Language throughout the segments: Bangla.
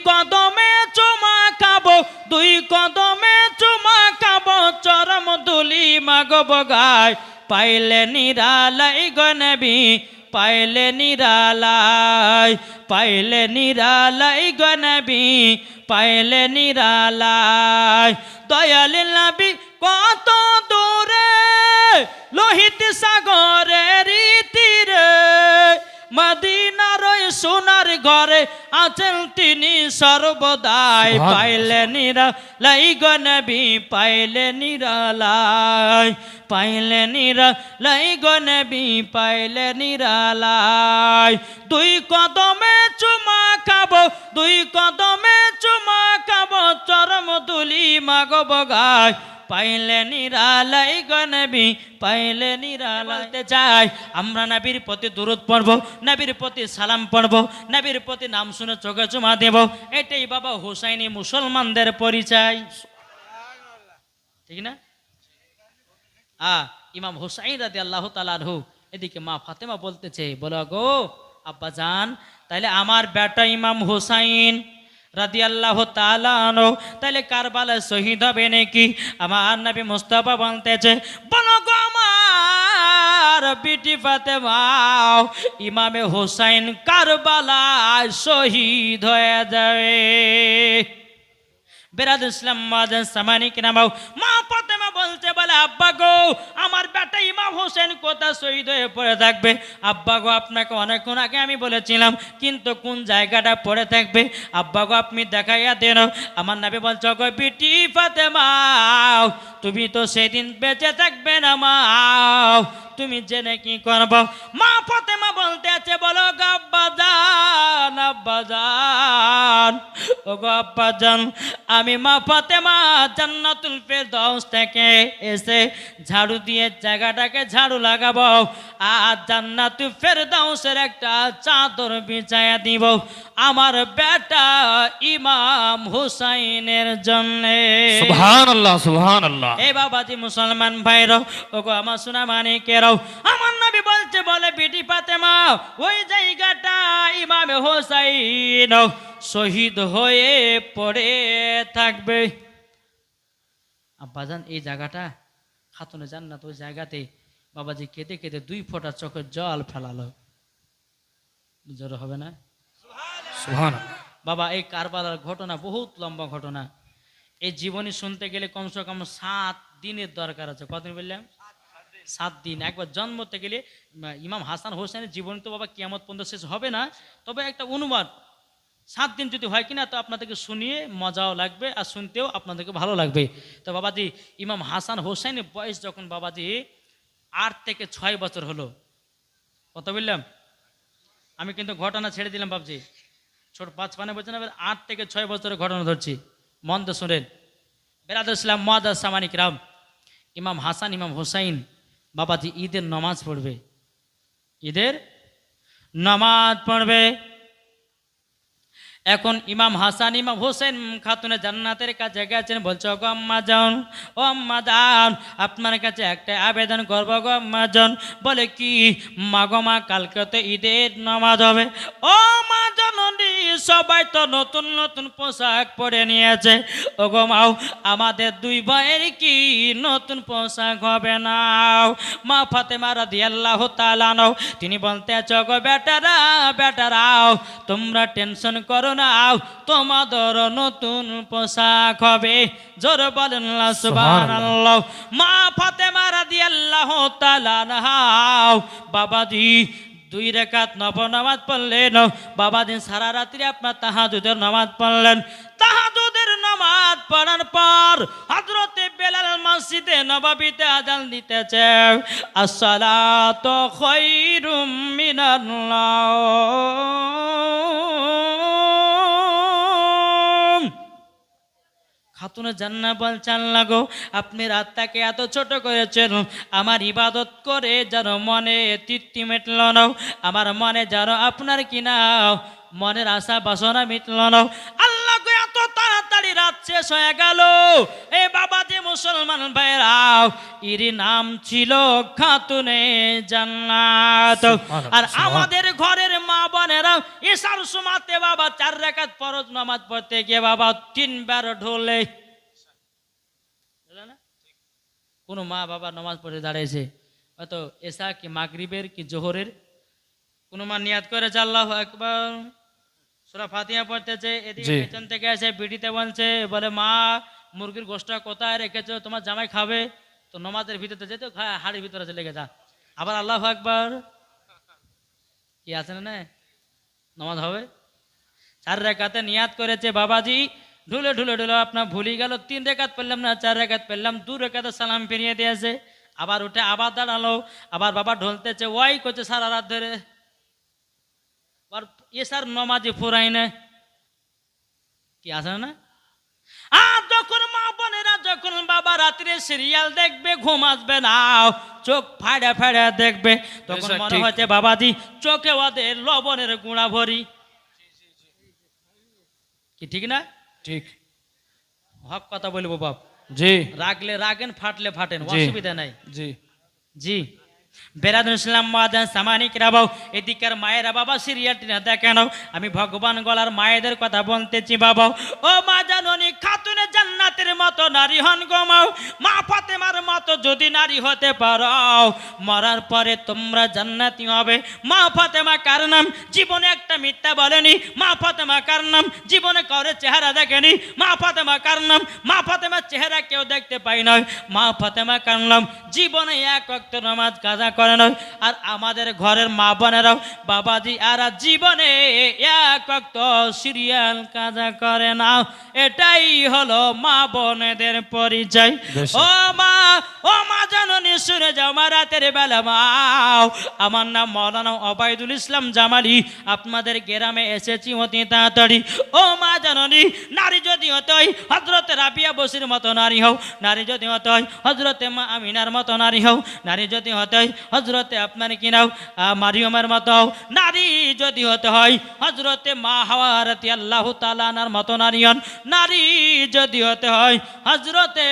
কদমে চুমা খাবো, দুই কদমে চুমা খাবো, চরম দুলি মাগব গায়, পাইলে নিরালাই গো নবী, পাইলে নিরালাই, পাইলে নিরালাই গো নবী, পাইলে নিরালাই। দয়াল নবী কত দূরে লোহিত সাগরের তীরে, মদিনার সোনার ঘরে আছেন তিনি সর্বদাই, পাইলে নিরালাই গো নবী, পাইলে নিরালাই, পাইলে নিরালাই গো নবী, পাইলে নিরালাই। দুই কদমে চুমা খাবো, দুই কদমে চুমা খাবো, চরম দুলি মাগব গায়, পাইলে নিরালাই গো নবী, পাইলে নিরালাই। চাই আমরা নবীর প্রতি দুরূদ পড়ব, নবীর প্রতি সালাম পড়ব, নবীর প্রতি নাম শুনে চোখে চুমা দেব, এটাই বাবা হুসাইনি মুসলমানদের পরিচয়, ঠিক না? ইমাম হুসাইন রাদিয়াল্লাহু তাআলা আনহু, এদিকে মা ফাতেমা বলতেছে, বলো গো আব্বা জান, তাইলে আমার বেটা ইমাম হুসাইন রাদিয়াল্লাহু তাআলা আনহু তাইলে কারবালায় শহীদ হবে নাকি? আমার নবী মুস্তাফা বলতেছে, বলো গো আমার বিটি ফাতেমা, ইমামে হুসাইন কারবালায় শহীদ হয়ে যাবে। বেরাদুল ইসলাম মাদান সামানি কিনামাও, মা ফাতেমা বলছে, বলে আব্বা গো আমার বেটা ইমাম হোসেন কোথা শহীদ হয়ে পড়ে থাকবে? আব্বা গো আপনাকে অনেকক্ষণ আগে আমি বলেছিলাম, কিন্তু কোন জায়গাটা পড়ে থাকবে আব্বা গো আপনি দেখাইয়া দেন। আমার নবী বলছে, গো বিটি ফাতেমা, তুমি তো সেদিন বেঁচে থাকবে না মা, তুমি জেনে কি করবো? মা ফাতেমা বলতে আছে, বলো গো আব্বা জান, আব্বা জান, ও গো আব্বা জান, আমি মা ফাতেমা জান্নাতুল ফেরদাউস থেকে এসে ঝাড়ু দিয়ে জায়গাটাকে ঝাড়ু লাগাবো, আর জান্নাতুল ফেরদাউসের একটা চাদর বিছায়া দিব আমার বেটা ইমাম হুসাইনের জন্য। সুবহানাল্লাহ, সুবহানাল্লাহ। এই বাবাজি মুসলমান ভাইরাও, ওগো আমার সোনা মানিকেরাও, আমার নবী বলছে, বলে বিটি ফাতেমা ওই জায়গাটা ইমাম হুসাইন শহীদ হয়ে পড়ে থাকবে। আব্বাজান এই জায়গাটা খাতুনে জান্নাত, ওই জায়গাতে বাবাজি কেঁদে কেঁদে 2 ফোঁটা চোখের জল ফেলালো। জোর হবে না? সুবহানাল্লাহ। বাবা এই কারবালার ঘটনা বহুত লম্বা ঘটনা, এই জীবনী শুনতে গেলে কমসে কম 7 দিনের দরকার আছে। কতদিন বললাম? 7 দিন। একবার জন্ম থেকে গেলে ইমাম হাসান হোসেনের জীবনী তো বাবা কিয়ামত পর্যন্ত শেষ হবে না, তবে একটা অনুবাদ 7 দিন যদি হয় কিনা, তো আপনাদেরকে শুনিয়ে মজাও লাগবে আর শুনতেও আপনাদেরকে ভালো লাগবে। তো বাবাজি ইমাম হাসান হোসেনের বয়স যখন বাবাজি 8 থেকে 6 বছর হলো, কত বললাম আমি, কিন্তু ঘটনা ছেড়ে দিলাম বাবজি, ছোট 5 বছর না, 8 থেকে 6 বছরের ঘটনা ধরছি, মন তো শোনেন। বেরাদুল ইসলাম মুআজ্জাজ সামানিক রাম, ইমাম হাসান ইমাম হোসাইন বাবাজি ঈদের নামাজ পড়বে, ঈদের নামাজ পড়বে। এখন ইমাম হাসান ইমাম হোসেন খাতুনে জান্নাতের কাছে গেছেন, বলছে, গো আম্মা জান, ও আম্মা জান, আপনার কাছে একটা আবেদন করবো গো আম্মা জান। বলে কি? মা গো মা, কালকে তো ঈদের নামাজ হবে। ও মা জননী, সবাই তো নতুন নতুন পোশাক পরে নিয়েছে, ও গো মাও আমাদের 2 ভাইয়ের কি নতুন পোশাক হবে না? মা ফাতেমা রাদিয়াল্লাহু তাআলা আনহা তিনি বলতে আছো, গো বেটারা বেটারাও, তোমরা টেনশন করো নাও, তোমাদের নতুন পোশাক হবে। জোর বলেন না সুবহানাল্লাহ। মা ফাতেমা রাদিয়াল্লাহু তাআলা আনহা বাবাজি 2 রাকাত নফল নামাজ পড়লেন। বাবাজি সারা রাত্রি আপনার তাহাজ্জুদের নামাজ পড়লেন। তাহাজ্জুদের নামাজ পড়ার পর হযরতে বেলাল মসজিদে নববীতে আযান দিতেছে, আসসালাতু খায়রুম মিনান্নাওম। খাতুনে জান্নাত বলছে, আল্লাহ গো আপনি রাতটাকে এত ছোট করেছেন, আমার ইবাদত করে যেন মনে তৃপ্তি মিটল না, আমার মনে যেন আপনার কিনা মনের আশা বাসনা মিটল না। আল্লাহ গো এত তাড়াতাড়ি রাত শেষ হয়ে গেল। এ বাবা যে মুসলমান ভাইরাও, এর নাম ছিল খাতুনে জান্নাত। আর আমাদের ঘরের মা বোনেরাও এশার সময়তে বাবা 4 রাকাত ফরজ নামাজ পড়তে গিয়ে বাবা 3 বার ঢোলে। কোন মা বাবা নামাজ পড়ে দাঁড়িয়েছে, হয়তো এশা কি মাগরিবের কি জোহরের, কোন মা নিয়াত করেছে আল্লাহু আকবার, সূরা ফাতিহা পড়তেছে, এদিকে পেছন থেকে এসে বিড়িতে বলছে, বলে মা মুরগির গোশতটা কোথায় রেখেছো, তোমার জামাই খাবে। তো নামাজের ভিতরে যেতে হাড়ির ভিতরে চলে গেছে, আবার আল্লাহু আকবার, কি আছে না নামাজ হবে। 4 রাকাতে নিয়াত করেছে বাবাজি, ঢুলে ঢুলে ঢুলে আপনার ভুলি গেল, 3 রাকাত পড়লাম না 4 রাকাত পড়লাম, 2 রাকাতে সালাম ফিরিয়ে দিয়েছে, আবার উঠে আবার দাঁড়ালো, আবার বাবা ঢলতেছে, ওয়াই করছে সারা রাত ধরে, আর এসার নমাজি ফুরাই না, কি আছে না। আর যখন মা বোনেরা যখন বাবা রাত্রে সিরিয়াল দেখবে, ঘুম আসবে না, চোখ ফাড়া ফাড়া দেখবে, তখন মনে হচ্ছে বাবাজি চোখে ওদের লবণের গুঁড়া ভরি, কি ঠিক না? ঠিক, হক কথা বলবো বাপ। জি, রাগলে রাগেন, ফাটলে ফাটেন, অসুবিধা নাই। জি জি বেরাদুল ইসলাম মাদান সামানিক রাবাও, এদিকের মায়েরা বাবা সিরিয়ালটি না দেখেন, আমি ভগবান গলার মায়েদের কথা বলতেছি বাবা। ও মা জাননী, খাতুনে জান্নাতের মতো নারী হন গমাও, মা ফাতেমার মতো যদি নারী হতে পারো, মরার পরে তোমরা জান্নাতি হবে। মা ফাতেমা কার নাম? জীবনে একটা মিথ্যা বলেনি। মা ফাতেমা কার নাম? জীবনে কাউরে চেহারা দেখেনি। মা ফাতেমা কার নাম? মা ফাতেমার চেহারা কেউ দেখতে পাই না। মা ফাতেমা কার নাম? জীবনে 1 ওয়াক্ত নামাজ কাজা করে নয়। আর আমাদের ঘরের মা বোনেরাও বাবাজি আর জীবনে 1 ওয়াক্ত সিরিয়াল কাজা করে না। এটাই হলো মা বোনেদের পরিচয়। ও মা জাননী, শুনে যাও মা, রাতের বেলা মাও, আমার নাম মৌলানা ওবায়দুল ইসলাম জামালি, আপনাদের গ্রামে এসেছি অতি তাড়াতাড়ি। ও মা জাননী, নারী যদি হতে হয় হযরত রাবিয়া বসির মতো নারী হও, নারী যদি হতে হয় হযরতে মা আমিনার মতো নারী হও, নারী যদি হতে হয় হযরতে আপনার কি নাও মারিয়মের মতো হও, নারী যদি হতে হয় হযরতে মা হাওয়া রাদিয়াল্লাহু তাআলা আনহার মতো নারী হন, নারী যদি হতে হয় হযরতে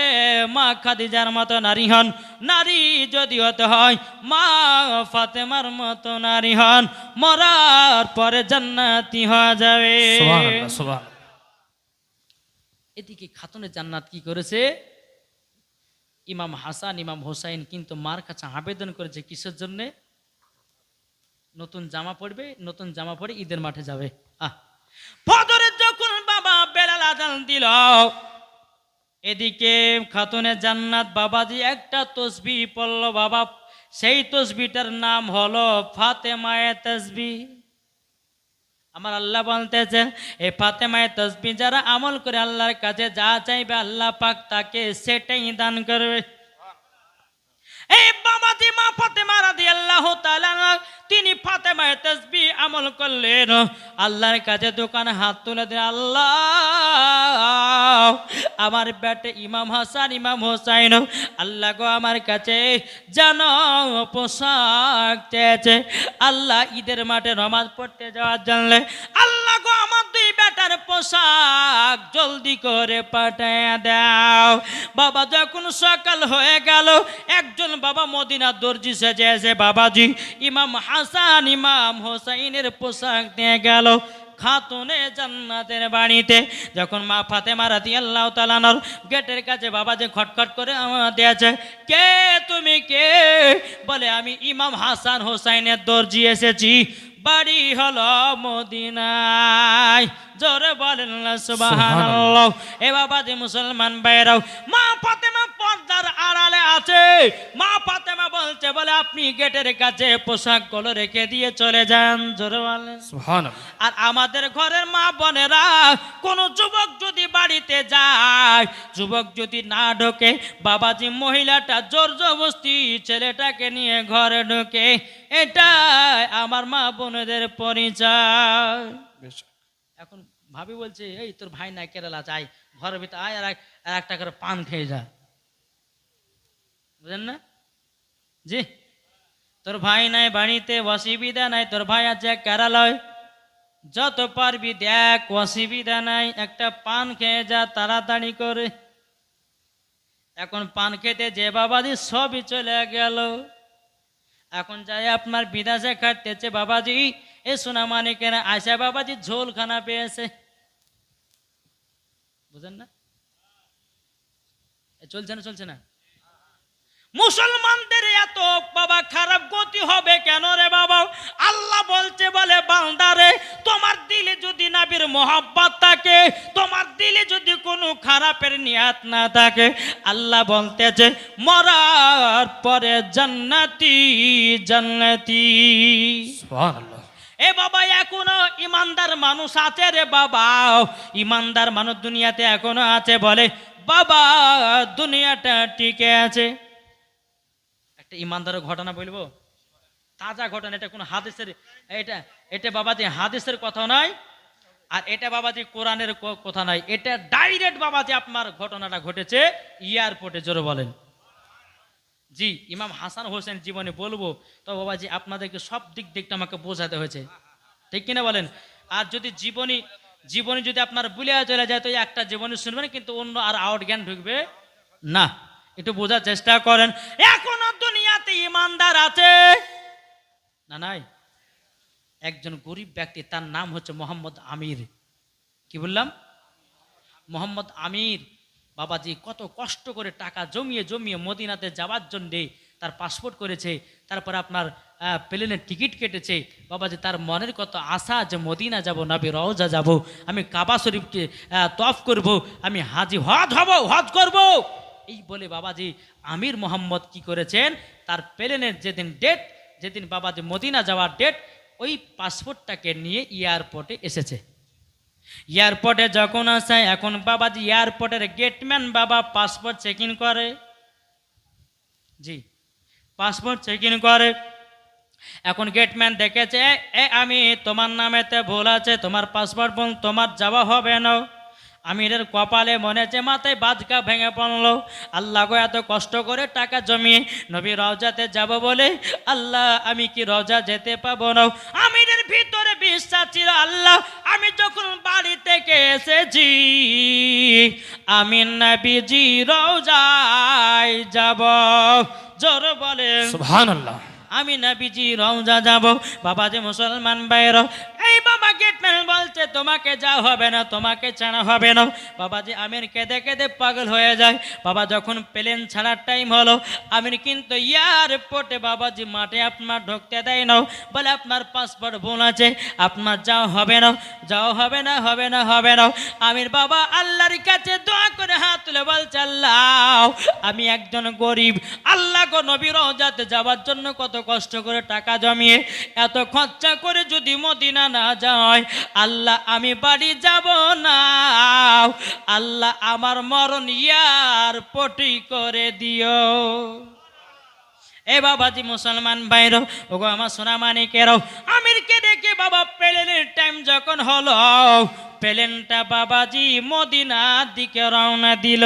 মা খাদিজার মতো নারী হন, নারী যদি হতে হয় মা ফাতেমার মতো নারী হন, মরার পরে জান্নাতি হয়ে যাবে। সুবহানাল্লাহ, সুবহানাল্লাহ। এদিকে খাতুনে জান্নাত কি করেছে? ইমাম হাসান ইমাম হোসাইন কিন্তু মার কাছে আবেদন করেছে, কিসের জন্য? নতুন জামা পরবে, নতুন জামা পরে ঈদের মাঠে যাবে। ফজরে যখন বাবা বেলাল আযান দিল, এদিকে খাতুনে জান্নাত বাবাজি একটা তসবিহ পড়ল বাবা, সেই তসবিহটার নাম হলো ফাতেমায়ে তাসবিহ। আমার আল্লাহ বলতেছেন, এই ফাতেমায়ে তাসবিহ যারা আমল করে আল্লাহর কাছে যা চাইবে আল্লাহ পাক তাকে সেটাই দান করবে। এই বাবাজি মা ফাতেমা রাদিয়াল্লাহু তাআলা তিনি ফাতেমায়ে তাসবিহ আমল করলেন, আল্লাহর কাছে দোকানে হাত তুলে দিলেন, আল্লাহ আমার বেটে ইমাম হাসান ইমাম হোসাইন, আল্লাহ গো আমার কাছে জানো পোশাক চেয়েছে, আল্লাহ ঈদের মাঠে নামাজ পড়তে যাওয়ার জন্য, আল্লাহ গো আমার 2 বেটার পোশাক জলদি করে পাঠিয়ে দাও। বাবা যখন সকাল হয়ে গেল, একজন বাবা মদিনা দর্জি সেজে এসে বাবাজি ইমাম হাসান ইমাম হোসাইনের পোশাক দিয়ে গেল খাতুনে জান্নাতের বাড়িতে। যখন মা ফাতেমা রাদিয়াল্লাহু তাআলা আনহার গেটের কাছে বাবাজি খটখট করে দিয়েছে, কে তুমি কে? বলে আমি ইমাম হাসান হোসাইনের দর্জি এসেছি, বাড়ি হলো মদিনায়। জোরে বলেন না সুবহানাল্লাহ। এ বাবাজি মুসলমান ভাইরাও, মা ফাতেমা পর্দার আড়ালে আছে। মা ফাতেমা বলছে, বলে আপনি গেটের কাছে পোশাকগুলো রেখে দিয়ে চলে যান। জোরে বলেন সুবহানাল্লাহ। আর আমাদের ঘরের মা বোনেরা, কোন যুবক যদি বাড়িতে যায়, যুবক যদি না ঢোকে, বাবাজি মহিলাটা জোর জবরদস্তি ছেলেটাকে নিয়ে ঘরে ঢোকে। এটাই আমার মা বোনেদের পরিচয়। এখন ভাবি বলছে, এই তোর ভাই না কেরালা চাই, ঘরের ভিতরে আয় আর একটা করে পান খেয়ে যা, বুঝলেন না? জি, তোর ভাই নাই বাড়িতে, অসুবিধা নাই, তোর ভাই আছে কেরালায়, যত পারবি দেখ, অসুবিধা নাই, একটা পান খেয়ে যা তাড়াতাড়ি করে। এখন পান খেতে যে বাবাজি সবই চলে গেল। এখন যাই আপনার বিদেশে খাটতেছে বাবাজি, এ সোনা মানিকেরা আশা বাবাজি ঝোল খানা পেয়েছে, বুঝেন না? চলছে না, চলছে না? মুসলমানদের এত বাবা খারাপ গতি হবে কেন রে বাবা? আল্লাহ বলছে, বলে বান্দারে, তোমার দিলে যদি নবীর মোহাব্বত থাকে, তোমার দিলে যদি কোনো খারাপের নিয়াত না থাকে, আল্লাহ বলতেছে মরার পরে জান্নাতি জান্নাতি। সুবহানাল্লাহ। এ বাবা এখনো ইমানদার মানুষ আছে রে বাবা, ইমানদার মানুষ দুনিয়াতে এখনো আছে, বলে বাবা দুনিয়াটা টিকে আছে। একটা ইমানদারের ঘটনা বলবো, তাজা ঘটনা, এটা কোনো হাদিসের, এটা এটা বাবাজি হাদিসের কথা নয়, আর এটা বাবাজি কোরআনের কথা নয়, এটা ডাইরেক্ট বাবাজি আপনার ঘটনাটা ঘটেছে এয়ারপোর্টে। জোরে বলেন জি। ইমাম হাসান হোসেন জীবনে বলবো, তো বাবাজি আপনাদেরকে সব দিক দিকটা আমাকে বোঝাতে হয়েছে, ঠিক কিনা বলেন? আর যদি জীবনী জীবনী যদি আপনার বুলিয়া চলে যায়, তো একটা জীবনী শুনবেন, কিন্তু অন্য আর আউট জ্ঞান ঢুকবে না। একটু বোঝার চেষ্টা করেন। এখনো দুনিয়াতে ইমানদার আছে না নাই? একজন গরিব ব্যক্তি, তার নাম হচ্ছে মোহাম্মদ আমির। কি বললাম? মোহাম্মদ আমির বাবাজি কত কষ্ট করে টাকা জমিয়ে জমিয়ে মদিনাতে যাওয়ার জন্যে তার পাসপোর্ট করেছে, তারপর আপনার প্লেনের টিকিট কেটেছে। বাবাজি তার মনের কত আশা যে মদিনা যাব, নবী রওজা যাব, আমি কাবা শরীফকে তওয়াফ করব, আমি হাজি হজ করব। এই বলে বাবাজি আমির মোহাম্মদ কি করেছেন, তার প্লেনের যেদিন ডেট, যেদিন বাবাজি মদিনা যাওয়ার ডেট, ওই পাসপোর্টটাকে নিয়ে এয়ারপোর্টে এসেছে। এয়ারপোর্টে যখন আসে, এখন বাবাজি এয়ারপোর্টের গেটম্যান বাবা পাসপোর্ট চেক ইন করে। জি, পাসপোর্ট চেক ইন করে। এখন গেটম্যান দেখেছে, আমি তোমার নামেতে ভুল আছে, তোমার পাসপোর্ট বল, তোমার যাওয়া হবে না। আমিরের কপালে মনে হচ্ছে মাথায় বাজকা ভেঙে পড়লো। আল্লাহ গো, এত কষ্ট করে টাকা জমিয়ে নবী রওজাতে যাব বলে, আল্লাহ আমি কি রওজা যেতে পাবো না? আমিরের ভিতরে বিশ্বাস ছিল, আল্লাহ আমি যখন বাড়ি থেকে এসেছি, আমি নবীজি রওজায় যাব। জোরে বলেন সুবহানাল্লাহ। আমি নবীজি রওজা যাব। বাবাজি মুসলমান ভাইরা, এই বাবা গেটম্যান বলছে তোমাকে যা হবে না, তোমাকে ছাড়া হবে না। বাবাজি আমির কেঁদে কেঁদে পাগল হয়ে যায়। বাবা যখন প্লেন ছাড়ার টাইম হলো, আমির কিন্তু এয়ারপোর্টে বাবাজি মাঠে আপনার ঢুকতে দেয় না, বলে আপনার পাসপোর্ট ভুল আছে, আপনার যাওয়া হবে না, যাওয়া হবে না, হবে না, হবে না। আমির বাবা আল্লাহর কাছে দোয়া করে হাত তুলে বলছে, আল্লাহ আমি একজন গরিব, আল্লাহ গো নবী রওজাতে যাওয়ার জন্য কত কষ্ট করে টাকা জমিয়ে এত খরচা করে যদি মদিনা না যায়, আল্লাহ আমি বাড়ি যাব না, আল্লাহ আমার মরণ এয়ারপোর্টে করে দিও। এ বাবাজি মুসলমান ভাইরো, ওগো আমার সোনা মানিকেরও, আমিরকে দেখে বাবা প্লেনের টাইম যখন হলো, প্লেনটা বাবাজি মদিনার দিকে রওনা দিল।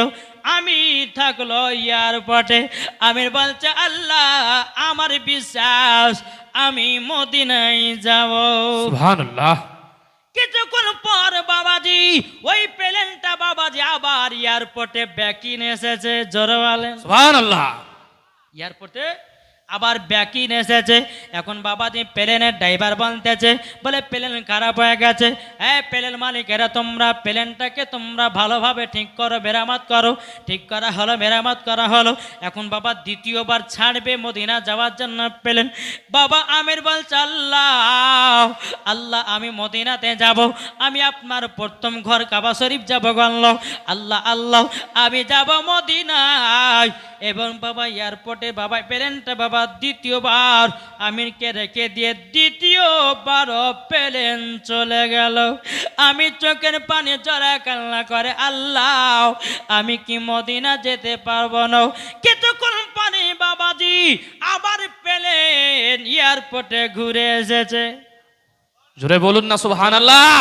আমি থাকলো এয়ারপোর্টে। আমির বলছে, আল্লাহ আমার বিশ্বাস আমি মদিনায় যাব। সুবহানাল্লাহ। কিছুক্ষণ পর বাবাজি ওই প্লেনটা বাবাজি আবার এয়ারপোর্টে ব্যাকিং এসেছে। জোরে বলেন সুবহানাল্লাহ। এয়ারপোর্টে আবার ব্যাকিং এসেছে। এখন বাবাজি প্লেনের ড্রাইভার বলতেছে, বলে প্লেন খারাপ হয়ে গেছে, হ্যাঁ প্লেন মালিকেরা তোমরা প্লেনটাকে তোমরা ভালোভাবে ঠিক করো, মেরামত করো। ঠিক করা হলো, মেরামত করা হলো। এখন বাবা দ্বিতীয়বার ছাড়বে মদিনা যাওয়ার জন্য প্লেন। বাবা আমির বলছে, আল্লাহ আল্লাহ আমি মদিনাতে যাব, আমি আপনার প্রথম ঘর কাবা শরীফ যাব গল্লাহ, আল্লাহ আল্লাহ আমি যাব মদিনায়। এবং বাবা এয়ারপোর্টে বাবা প্লেনটা বাবা দ্বিতীয়বার আমিরকে রেখে দিয়ে দ্বিতীয়বার প্লেন চলে গেল। আমি চোখের পানি জড়া কান্না করে, আল্লাহ আমি কি মদিনা যেতে পারবো না? কিছুক্ষণ পানি বাবাজি আবার প্লেন এয়ারপোর্টে ঘুরে এসেছে। জোরে বলুন না সুবহানাল্লাহ।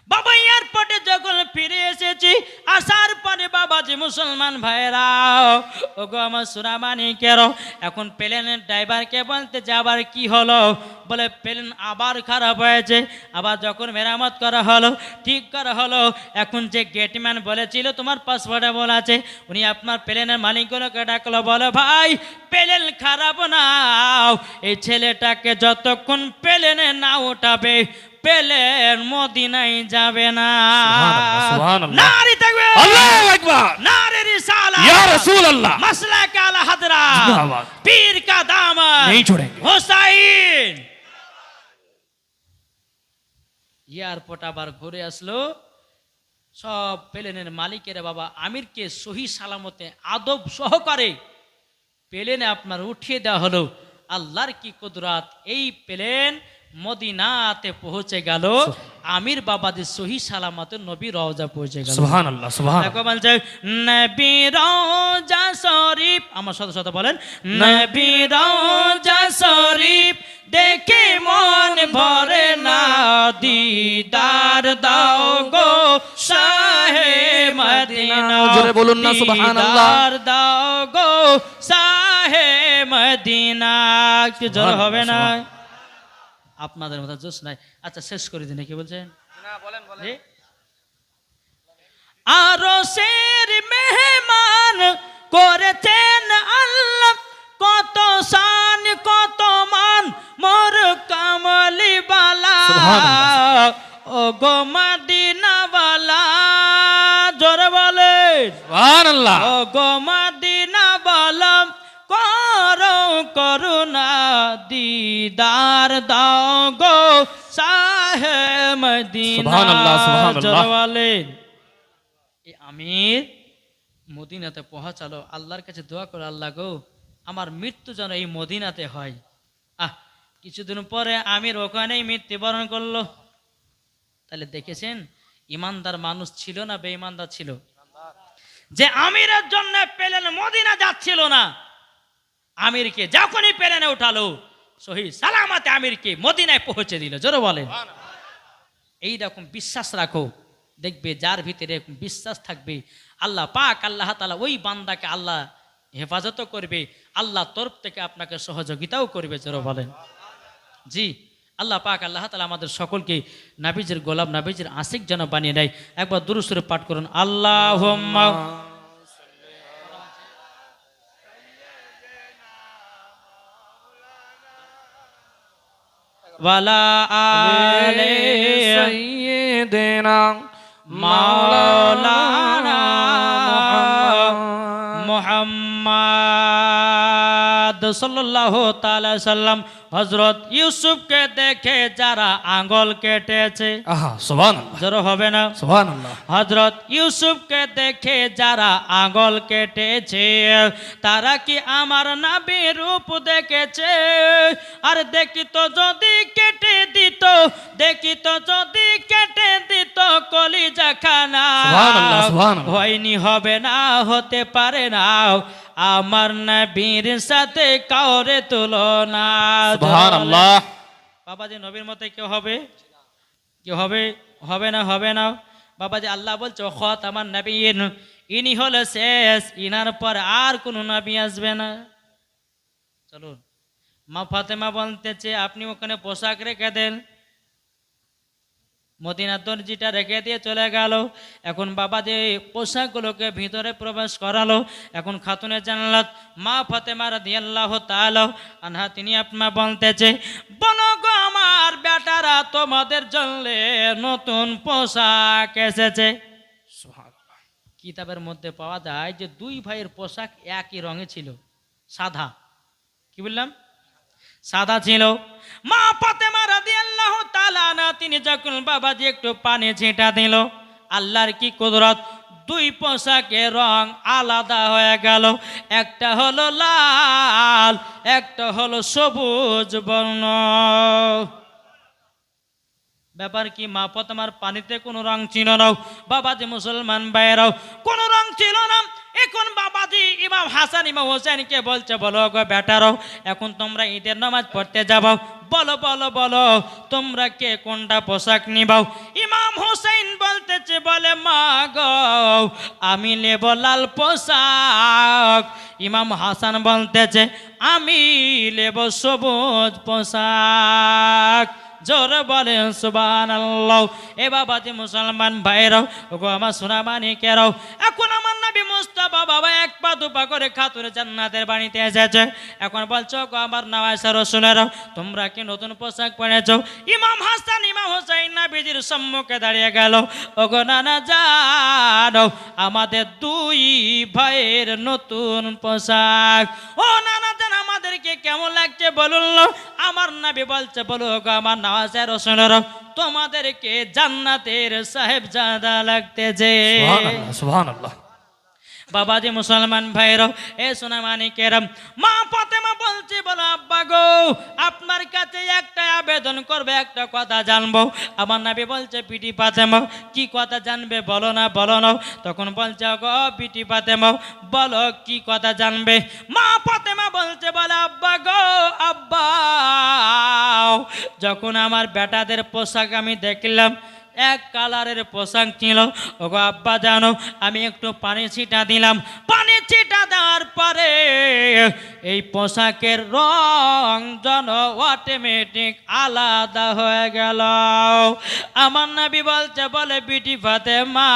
বাবা এয়ারপোর্টে যখন ফিরে এসেছি। আসার পরে বাবাজি মুসলমান ভাইরা, ও গো আমার সুরামানিকের, এখন প্লেনের ড্রাইভারকে বলতে যে আবার কি হলো? বলে প্লেন আবার খারাপ হয়েছে। আবার যখন মেরামত করা হলো, ঠিক করা হলো, এখন যে গেটম্যান বলেছিল তোমার পাসপোর্টে বলা আছে, উনি আপনার প্লেনের মালিকগুলোকে ডাকলো, বলে ভাই প্লেন খারাপ না, এই ছেলেটাকে যতক্ষণ প্লেনে না উঠাবে প্লেন মদিনায় যাবে না। সুবহানাল্লাহ, সুবহানাল্লাহ। নারী থাকবে, আল্লাহু আকবার। নারী রিসালাত, ইয়া রাসূলুল্লাহ। मसला का आला हजरा, जिंदाबाद। पीर का दामन नहीं छोड़ेंगे। हुसैन। এয়ারপোর্ট আবার ঘুরে আসলো, সব প্লেনের মালিকেরা বাবা আমিরকে সহি সালামতে আদব সহকারে প্লেনে আপনার উঠিয়ে দেওয়া হলো। আল্লাহর কি কুদরত, এই প্লেন মদিনাতে পৌঁছে গেল, আমির বাবাদের সহি সালামতে নবী রওজা পৌঁছে গেল। সুবহানাল্লাহ, সুবহানাল্লাহ। দেখো বলছে নবী রওজা শরীফ, আমার সাথে সাথে বলেন নবী রওজা শরীফ দেখে মন ভরে না, দিদার দাও গো শাহে মদিনা, জোরে বলুন না সুবহানাল্লাহ। দিদার দাও গো শাহে মদিনা। কি জোর হবে না? আপনাদের মতো জোশ নাই। আচ্ছা শেষ করে দিন, কি বলছেন? জি? আরশের মেহমান করেছেন আল্লাহ, কত শান কত মান মোর কামলি বালা, ও গো মদিনা বালা, জোরে বলে সুবহানাল্লাহ। ও গো মদিনা বালা, করো করুণা, দিদার দাও গো শাহে মদিনা। সুবহানাল্লাহ, সুবহানাল্লাহ। জোরে বলেন। এই আমির মদিনাতে পৌঁছালো, আল্লাহর কাছে দোয়া করে, আল্লাহ গো আমার মৃত্যু যেন এই মদিনাতে হয়। কিছুদিন পরে আমির ওখানেই মৃত্যুবরণ করলো। তাহলে দেখেছেন ইমানদার মানুষ ছিল না বেঈমানদার ছিল? যে আমিরের জন্য প্লেন মদিনা যাচ্ছিল না, আমিরকে যখনই প্লেনে উঠালো সহি সালামতে আমিরকে মদিনায় পৌঁছে দিল। জোরে বলে এইরকম বিশ্বাস রাখো, দেখবে যার ভিতরে এরকম বিশ্বাস থাকবে আল্লাহ পাক আল্লাহ তাআলা ওই বান্দাকে আল্লাহ হেফাজতও করবে, আল্লাহ তরফ থেকে আপনাকে সহযোগিতাও করবে। জোরে বলেন জি। আল্লাহ পাক আল্লাহ তাআলা আমাদের সকলকে নাবিজের গোলাম, নাবিজের আশিক যেন বানিয়ে দেয়। একবার দুরূদ শরীফ পাঠ করুন, আল্লাহুম্মা ওয়ালা আলে সাইয়্যিদিনা মাওলানা মুহাম্মদ সাল্লাল্লাহু তাআলা সাল্লাম। হযরত ইউসুফকে দেখে যারা আঙ্গুল কেটেছে, আহা, সুবহানাল্লাহ, জোরে হবে না? সুবহানাল্লাহ। হযরত ইউসুফকে দেখে যারা আঙ্গুল কেটেছে, তারা কি আমার নবীর রূপ দেখেছে? আর দেখিত যদি কেটে দিত, দেখিত যদি কেটে দিত কলিজা খানা, সুবহানাল্লাহ, সুবহানাল্লাহ। হয়নি, হবে না, হতে পারে না আমার নবীর সাথে কাউরে তুলনা। সুবহানাল্লাহ। বাবাজি নবীর মতে কেউ হবে? কেউ হবে? হবে না, হবে না। বাবাজি আল্লাহ বলছে খত আমার নবীন, ইনি হলো শেষ, ইনার পর আর কোনো নবী আসবে না। চলুন, মা ফাতেমা বলতেছে আপনি ওখানে পোশাক রেখে দেন, মদিনার দর্জিটা রেখে দিয়ে চলে গেল। এখন বাবা যে পোশাকগুলোকে ভিতরে প্রবেশ করালো, এখন খাতুনে জান্নাত মা ফাতেমা রাদিয়াল্লাহু তাআলা আনহা তিনি আপনার বলতেছে, বলো গো আমার বেটারা তোমাদের জন্য নতুন পোশাক এসেছে। সুবহানাল্লাহ। কিতাবের মধ্যে পাওয়া যায় যে দুই ভাইয়ের পোশাক একই রঙে ছিল, সাদা। কি বললাম? সাদা ছিল। মা ফাতেমা রাদিয়াল্লাহু তাআলা আনহা তিনি যখন বাবাজি একটু পানি ছিটা দিল, আল্লাহর কি কুদরত, দুই পোশাকের রং আলাদা হয়ে গেল। একটা হলো লাল, একটা হলো সবুজ বর্ণ। ব্যাপার কি? মা ফাতেমার পানিতে কোনো রং ছিল না, বাবাজি মুসলমান ভাইয়েরাও কোনো রং ছিল না। এখন বাবাজি ইমাম হাসান ইমাম হোসেনকে বলছে, বলো গো বেটারও, এখন তোমরা ঈদের নামাজ পড়তে যাবো, বলো বলো বলো তোমরা কে কোনটা পোশাক নিবাও? ইমাম হোসেন বলতেছে, বলে মা গো আমি নেব লাল পোশাক। ইমাম হাসান বলতেছে, আমি নেব সবুজ পোশাক। জোরে বলে সুবহানাল্লাহ। এ বাবাজি মুসলমান ভাইরাও, ওগো আমার সোনা মানিকেরাও, এখন আমার নবী মুস্তাফা বাবা এক পা দুপা করে খাতুনে জান্নাতের বাড়িতে এসেছে। এখন বলছো গো আমার নওয়াজের রসুলেরাও, তোমরা কি নতুন পোশাক পরেছো? ইমাম হাসান ইমাম হোসেন নবীজির সম্মুখে দাঁড়িয়ে গেল। ওগো নানা জানো, আমাদের দুই ভাইয়ের নতুন পোশাক। ও নানা জান, আমাদেরকে কেমন লাগছে বলুন। আমার নবী বলছে, বলো গো আমার নওয়াজের রসুলেরাও, তোমাদেরকে জান্নাতের সাহেবজাদা লাগতেছে। সুবহানাল্লাহ, সুবহানাল্লাহ। বাবাজি মুসলমান ভাইরাও, এ সোনা মানিকেরাম, মা ফাতেমা বলছে, বলো আব্বা গো আপনার কাছে একটা আবেদন করবে, একটা কথা জানবো। আমার নবী বলছে, বিটি ফাতেমা কি কথা জানবে বলো না বলো না। তখন বলছে, গো বিটি ফাতেমা বলো কি কথা জানবে? মা ফাতেমা বলছে, বলে আব্বা গো আব্বা, যখন আমার বেটাদের পোশাক আমি দেখলাম এক কালারের পোশাক ছিল, ওগো আব্বা জানো আমি একটু পানি ছিটা দিলাম, পানি ছিটা দেওয়ার পরে এই পোশাকের রং যেন অটোমেটিক আলাদা হয়ে গেল। আমার নবী বলছে, বলে বিটি ফাতেমা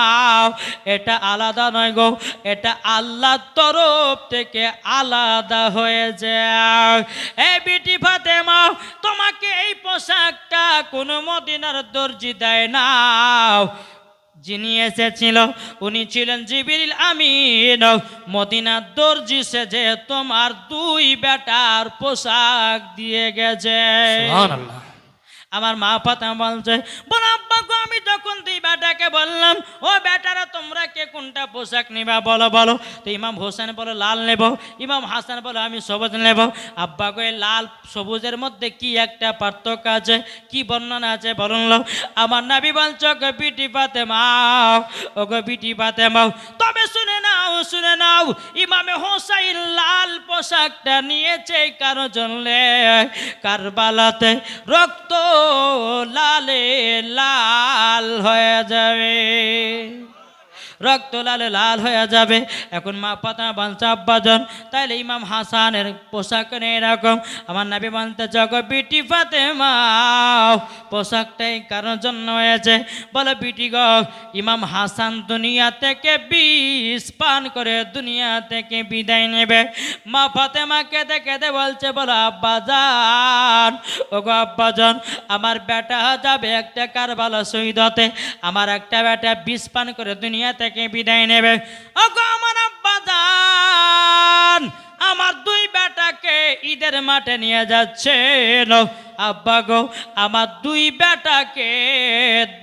এটা আলাদা নয় গো, এটা আল্লাহর তরফ থেকে আলাদা হয়ে যায়। এই বিটি ফাতেমা, তোমাকে এই পোশাকটা কোনো মদিনার দর্জি দেয় না। যিনি এসেছিল উনি ছিলেন জিবরিল আমিন, মদিনার দর্জি সেজে তোমার দুই বেটার পোশাক দিয়ে গেছে। সুবহানাল্লাহ। আমার মা ফাতেমা বলছে, বল আব্বা গো আমি যখন দুই বেটাকে বললাম, ও বেটারা তোমরা কে কোনটা পোশাক নিবা বলো বলো। তো ইমাম হোসেন বলে লাল নেব, ইমাম হাসান বলে আমি সবুজ নেব। আব্বা গো এই লাল সবুজের মধ্যে কি একটা পার্থক্য আছে, কি বর্ণনা আছে বলুন। আমার নবী বলছে, গো বিটি ফাতেমা, ও গো বিটি ফাতেমা, তবে শুনে নাও শুনে নাও, ইমামে হোসেন লাল পোশাকটা নিয়েছে কারো জন্যে কারবালাতে রক্ত লালে লাল হয়ে যাবে, রক্ত লালে লাল হয়ে যাবে। এখন মা ফাতেমা বলছে, আব্বাজান তাইলে ইমাম হাসানের পোশাক নেই এরকম। আমার নবী বলতে, জগ বিটি ফাতেমা পোশাকটাই কারোর জন্য হয়েছে। বলে বিটি গো ইমাম হাসান দুনিয়া থেকে বিষ পান করে দুনিয়া থেকে বিদায় নেবে। মা ফাতেমা কেঁদে কেঁদে বলছে, বলো আব্বাজান, ও গো আব্বাজান আমার বেটা যাবে একটা কারবালা শহীদ হতে, আমার একটা বেটা বিষ পান করে দুনিয়া থেকে বিদায় নেবে। ও গো আমার আব্বাজান, আমার দুই বেটাকে ঈদের মাঠে নিয়ে যাচ্ছে। আব্বা গো আমার দুই বেটাকে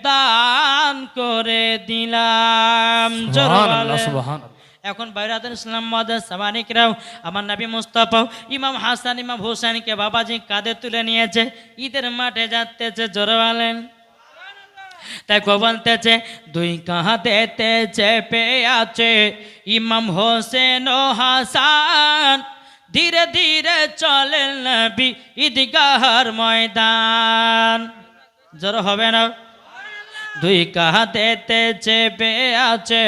দান করে দিলাম। সুবহানাল্লাহ, সুবহানাল্লাহ। এখন বাইরাতুল ইসলাম মাদার সামানিকরাও, আমার নবী মুস্তাফা ইমাম হাসান ইমাম হোসেনকে বাবাজি কাঁধে তুলে নিয়েছে, ঈদের মাঠে যাচ্ছে। জোরে বলেন। তাই কো বলতেছে, দুই কাঁধেতে চেপে আছে ইমাম হোসেন ও হাসান, ধীরে ধীরে চলেন নবী ঈদগাহর ময়দান। জোরে হবে না? দুই কাঁধেতে চেপে আছে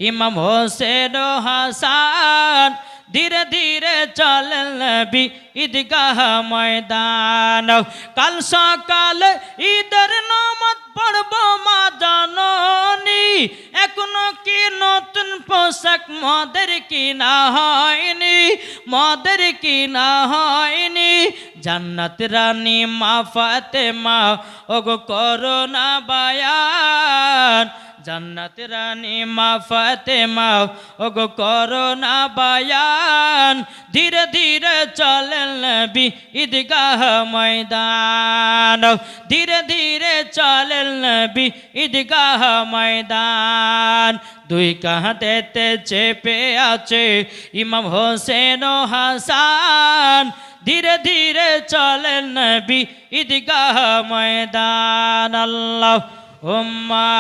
ইমাম হোসেন ও হাসান, ধীরে ধীরে চলেন নবী ঈদগাহ ময়দান। কাল সকালে ঈদের নামাজ পড়ব মা জননী, এখনো কি নতুন পোশাক মদের কিনা হয়নি, মদের কিনা হয়নি। জান্নাত রানী মা ফাতেমা ওগো করোনা বায়ান, জান্নাত রানী মা ফাতেমা ওগো করোনা বায়ান, ধীরে ধীরে চলেন নবী ঈদগাহ ময়দান, ধীরে ধীরে চলেন নবী ঈদগাহ ময়দান। দুই কাঁধেতে চেপে আছে ইমাম হোসেন ও হাসান, ধীরে ধীরে চলেন নবী ঈদগাহ ময়দান। আল্লাহ হুম্মা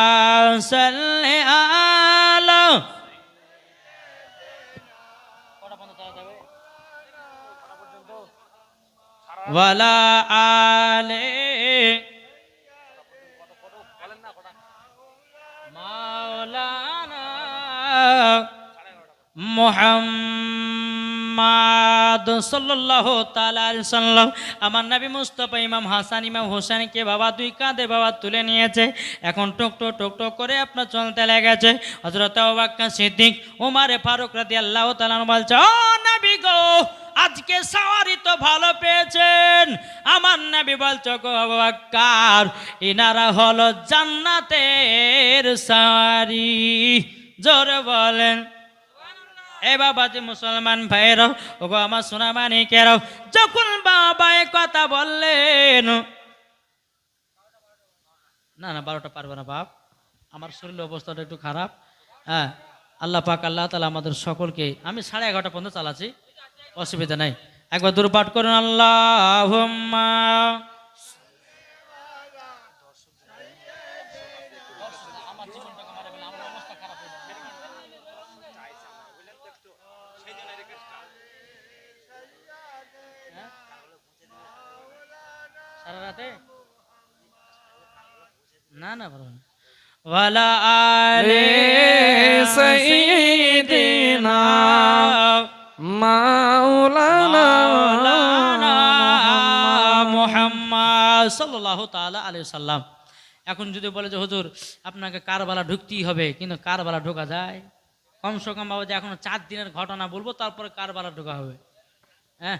সাল্লি আলা ওয়ালা আলে মাওলানা মুহাম্মদ সাল্লাল্লাহু তাআলা আলাইহি সাল্লাম। আমার নবী মুস্তাফা ইমাম হাসান ইমাম হোসেনকে বাবা দুই কাঁধে বাবা তুলে নিয়েছে। এখন টুকটো টুকটো করে আপনার চলতে লেগেছে। হযরত আবু বকর সিদ্দিক ওমর ফারুক রাদিয়াল্লাহু তাআলা বলছে, ও নবী গো, আজকে সাওয়ারি তো ভালো পেয়েছেন। আমার নবী বলছে, গো আবু বকর, ইনারা হলো জান্নাতের সাওয়ারি। জোরে বলেন। এ বাবা যে মুসলমান ভাইরাও, ওগো আমার সোনা মানিকেরাও, যখন বাবা এ কথা বললেন, না না 12টা পারবে না বাপ, আমার শরীরের অবস্থাটা একটু খারাপ। হ্যাঁ, আল্লাহ পাক আল্লাহ তাআলা আমাদের সকলকে, আমি 11:30 পর্যন্ত চালাচ্ছি, অসুবিধা নাই। একবার দূর পাঠ করুন, আল্লাহুম্মা সারা রাতে না না বলো না। ওয়ালা আলে সাইয়্যিদিনা মাওলানা মুহাম্মদ সাল্লাল্লাহু তাআলা আলাইহি সাল্লাম। এখন যদি বলে যে হুজুর আপনাকে কারবালা ঢুকতেই হবে, কিন্তু কারবালা ঢোকা যায়? কমসে কম বাবা যে এখন 4 দিনের ঘটনা বলবো, তারপরে কারবালা ঢোকা হবে। হ্যাঁ,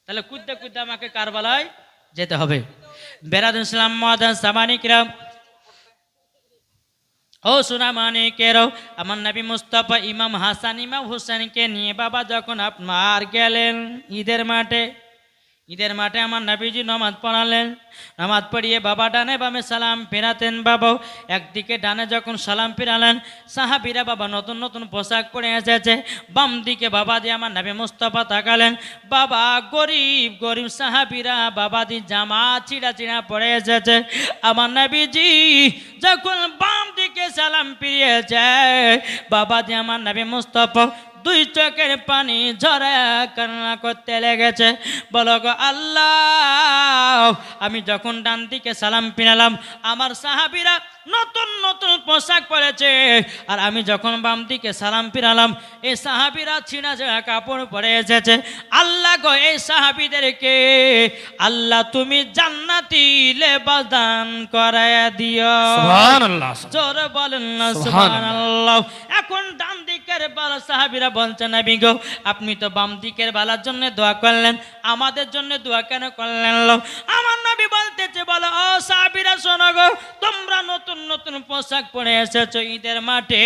তাহলে কুদ্দে কুদ্দে আমাকে কারবালায় যেতে হবে। বেরাদুল ইসলাম মুআদ্দান সামানিকরাম, ও সোনা মানিকেরাও, আমার নবী মুস্তাফা ইমাম হাসান ইমাম হোসেনকে নিয়ে বাবা যখন আপনার গেলেন ঈদের মাঠে, ঈদের মাঠে আমার নবীজি নামাজ পড়ালেন। নামাজ পড়িয়ে বাবা ডানে বামে সালাম ফেরাতেন। বাবা একদিকে ডানে যখন সালাম ফেরালেন, সাহাবীরা বাবা নতুন নতুন পোশাক পরে এসেছে। বাম দিকে বাবা দিয়ে আমার নবী মুস্তাফা তাকালেন, বাবা গরিব গরিব সাহাবীরা বাবা দি জামা চিড়া চিড়া পরে এসেছে। আমার নবীজি যখন বাম দিকে সালাম ফিরিয়েছে, বাবা দিয়ে আমার নবী মুস্তাফা দুই চোখের পানি ঝরা কান্না করতে লেগেছে। বলো গো আল্লাহ, আমি যখন ডান দিকে সালাম ফিরালাম, আমার সাহাবীরা নতুন নতুন পোশাক পরেছে, আর আমি যখন বাম দিকে সালাম ফিরালাম, এই সাহাবীরা ছিঁড়া ছিঁড়া কাপড় পরে এসেছে। আল্লাহ গো, এই সাহাবীদেরকে আল্লাহ তুমি জান্নাতি লেবাস দান করায়া দিও। সুবহানাল্লাহ। জোরে বলেন না সুবহানাল্লাহ। এখন ডান দিকের বালা সাহাবীরা বলছে, নবী গো, আপনি তো বাম দিকের বালার জন্য দোয়া করলেন, আমাদের জন্য দোয়া কেন করলেন? আমার নবী বলতেছে, বলো ও সাহাবীরা শোনো গো, তোমরা নতুন নতুন পোশাক পরে এসেছো ঈদের মাঠে,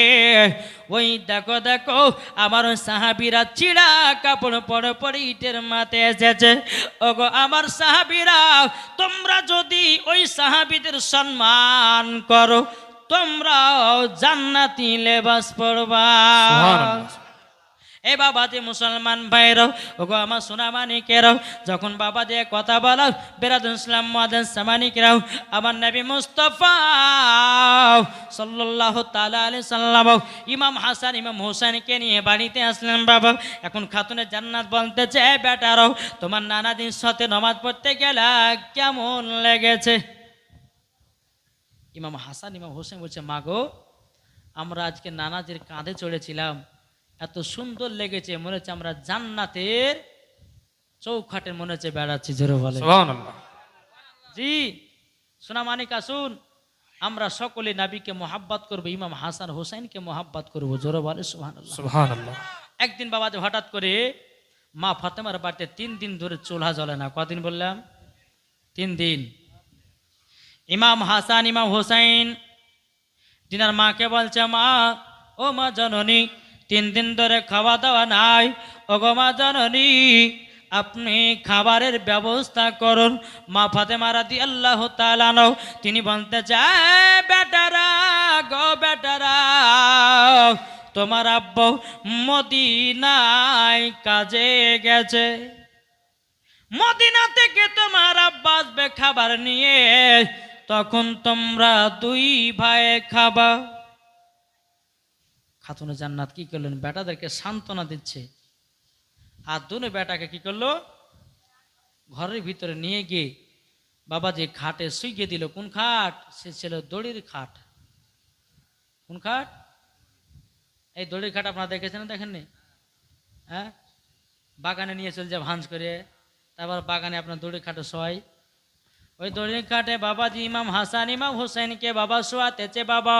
ওই দেখো দেখো আমার ওই সাহাবীরা চিড়া কাপড় পরে পরে ঈদের মাঠে এসেছে। ওগো আমার সাহাবীরা, তোমরা যদি ওই সাহাবীদের সম্মান করো, তোমরাও জান্নাতি লেবাস পরবা। সুবহানাল্লাহ। এ বাবা যে মুসলমান ভাইরাও, ওগো আমার সোনা মানিকেরাও, যখন বাবা দিয়ে কথা বলো, বেরাদুল ইসলাম মুআদ্দান সামানিকেরাও, আমার নবী মুস্তাফা সাল্লাল্লাহু তাআলা আলাইহি সাল্লাম ইমাম হাসান ইমাম হোসেনকে নিয়ে বাড়িতে আসলেন। বাবা এখন খাতুনে জান্নাত বলতেছে, বেটারাও তোমার নানাদিন সাথে নামাজ পড়তে গেলা কেমন লেগেছে? ইমাম হাসান ইমাম হোসেন বলছে, মা গো, আমরা আজকে নানাজির কাঁধে চড়েছিলাম, এত সুন্দর লেগেছে, মনে হচ্ছে আমরা জান্নাতের চৌখাটে মনে হচ্ছে বেড়াচ্ছি। জোরে বলে সুবহানাল্লাহ। জি সোনা মানিক, আসুন আমরা সকলে নবীকে মোহাব্বত করবো, ইমাম হাসান হোসেনকে মোহাব্বত করবো। জোরে বলে সুবহানাল্লাহ। সুবহানাল্লাহ। একদিন বাবা যে হঠাৎ করে মা ফাতেমার বাড়িতে 3 দিন ধরে চুলহা জ্বলে না। কদিন বললাম? 3 দিন। ইমাম হাসান ইমাম হোসেন দিনার মাকে বলছে, মা ও মা জননী, 3 দিন ধরে খাওয়া দাওয়া নাই। ও গো মা জননী, আপনি খাবারের ব্যবস্থা করুন। মা ফাতেমা রাদিয়াল্লাহু তাআলা আনহা তিনি বলতে চায়, বেটারা গো বেটারা, তোমার আব্বু মদিনায় কাজে গেছে, মদিনা থেকে তোমার আব্বা আসবে খাবার নিয়ে, তখন তোমরা 2 ভাই খাবা। খাতুনে জান্নাত কি করলেন? বেটাদেরকে সান্ত্বনা দিচ্ছে, আর দুনো বেটাকে কি করলো? ঘরের ভিতরে নিয়ে গিয়ে বাবাজি খাটে শুইয়ে দিল। কোন খাট? সে ছিল দড়ির খাট। কোন খাট? এই দড়ির খাট আপনারা দেখেছেন না দেখেননি? হ্যাঁ, বাগানে নিয়ে চলে যায় ভাঁজ করে, তারপর বাগানে আপনার দড়ির খাটে শোয়। ওই দড়ির খাটে বাবাজি ইমাম হাসান ইমাম হোসেনকে বাবা শোয়াতেছে। বাবা